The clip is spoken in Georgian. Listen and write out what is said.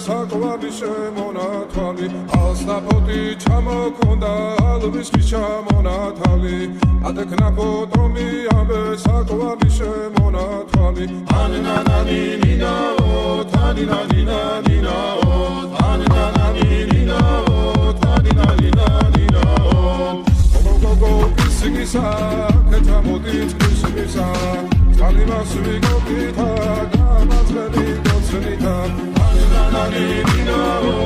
საკვარი შემონათვალი ალსნაფოთი ჩამოქონდა ალვის ჩამონათალი ატექნა ფოტომი ამე საკვარი შემონათვალი ანანანი ნინაო თანინა ნინა ნინაო ანანანი ნინაო თანინა ნინა ნინაო გოგო ისგისა კეთამოდით ისგისა კალიმას ვიგოქითა გამაცხელი გოცნითა Nina,